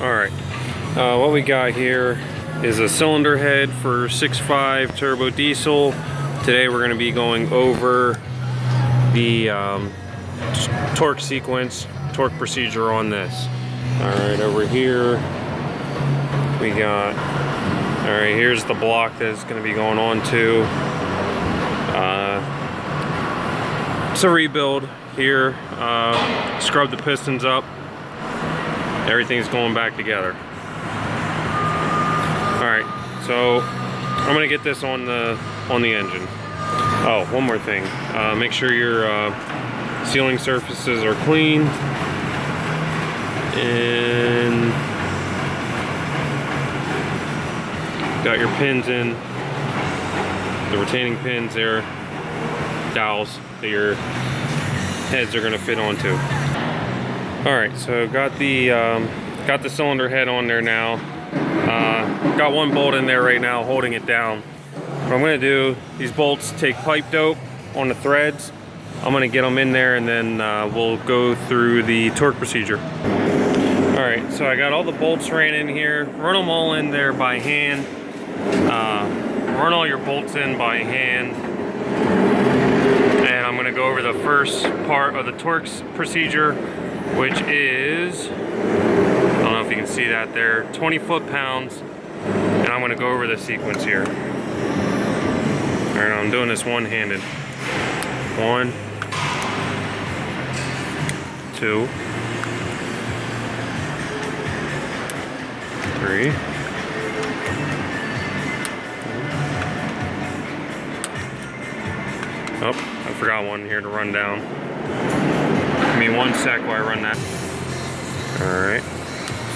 Alright, what we got here is a cylinder head for 6.5 turbo diesel. Today we're going to be going over the torque sequence, torque procedure on this. Alright, over here we got, alright, here's the block that it's going to be going on to. It's a rebuild here. Scrub the pistons up. Everything's going back together. Alright, so I'm gonna get this on the engine. Oh, one more thing. Make sure your sealing surfaces are clean. And got your pins in, the retaining pins there, dowels that your heads are gonna fit onto. Alright, so got the cylinder head on there now. Got one bolt in there right now holding it down. What I'm going to do, these bolts take pipe dope on the threads. I'm going to get them in there and then we'll go through the torque procedure. Alright, so I got all the bolts ran in here. Run them all in there by hand. Run all your bolts in by hand. And I'm going to go over the first part of the torque procedure, which is, I don't know if you can see that there, 20 foot-pounds, and I'm going to go over the sequence here. Alright, I'm doing this one-handed. 1, 2, 3, oh, I forgot one here to run down. Give me 1 sec while I run that. Alright,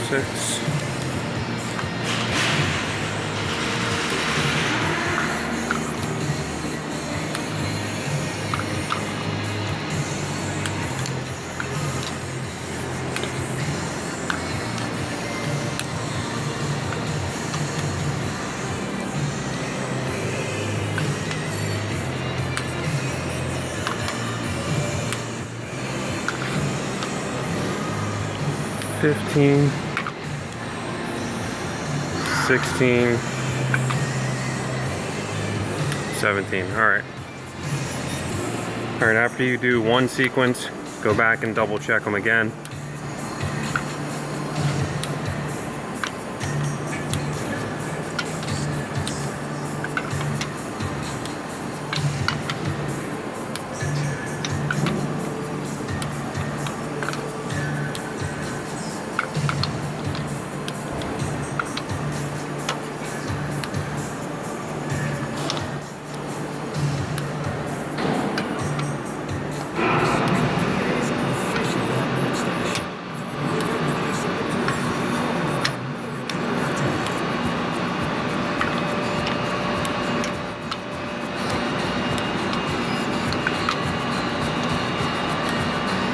6. $15, $16, $17. Alright. Alright, after you do one sequence, go back and double check them again.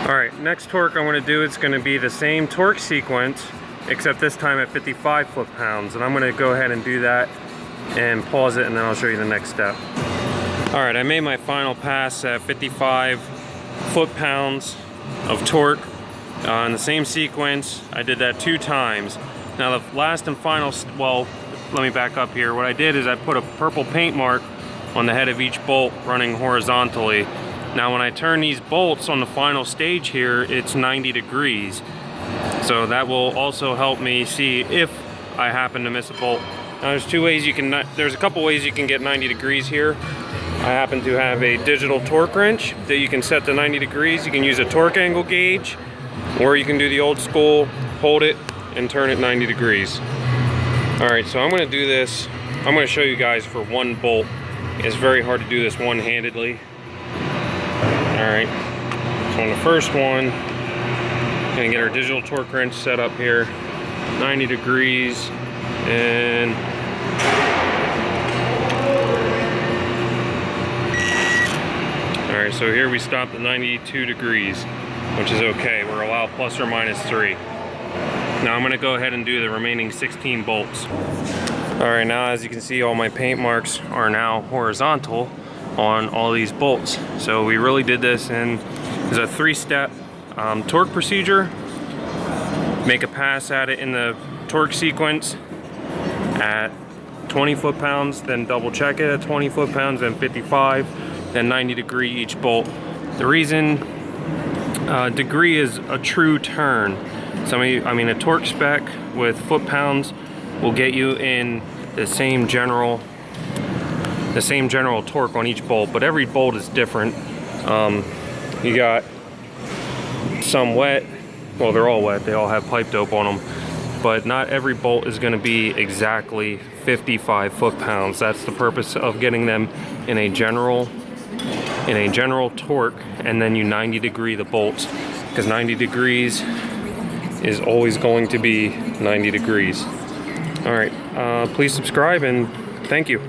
Alright, next torque I'm going to do is going to be the same torque sequence, except this time at 55 foot-pounds. And I'm going to go ahead and do that and pause it, and then I'll show you the next step. Alright, I made my final pass at 55 foot-pounds of torque in the same sequence. I did that 2 times. Now the last and final, well, let me back up here. What I did is I put a purple paint mark on the head of each bolt running horizontally. Now when I turn these bolts on the final stage here, it's 90 degrees. So that will also help me see if I happen to miss a bolt. Now there's a couple ways you can get 90 degrees here. I happen to have a digital torque wrench that you can set to 90 degrees. You can use a torque angle gauge, or you can do the old school, hold it and turn it 90 degrees. Alright, so I'm going to do this. I'm going to show you guys for one bolt. It's very hard to do this one-handedly. Alright, so on the first one, gonna get our digital torque wrench set up here, 90 degrees, and alright, so here we stopped at 92 degrees, which is okay. We're allowed plus or minus 3. Now I'm gonna go ahead and do the remaining 16 bolts. Alright, now as you can see, all my paint marks are now horizontal on all these bolts. So we really did this in a 3-step torque procedure. make a pass at it in the torque sequence at 20 foot-pounds, then double check it at 20 foot-pounds, then 55, then 90-degree each bolt. The reason degree is a true turn. A torque spec with foot-pounds will get you in the same general torque on each bolt, but every bolt is different. You got some wet, well, they're all wet, they all have pipe dope on them, but not every bolt is going to be exactly 55 foot-pounds. That's the purpose of getting them in a general torque, and then you 90-degree the bolts, because 90 degrees is always going to be 90 degrees. All right, please subscribe and thank you.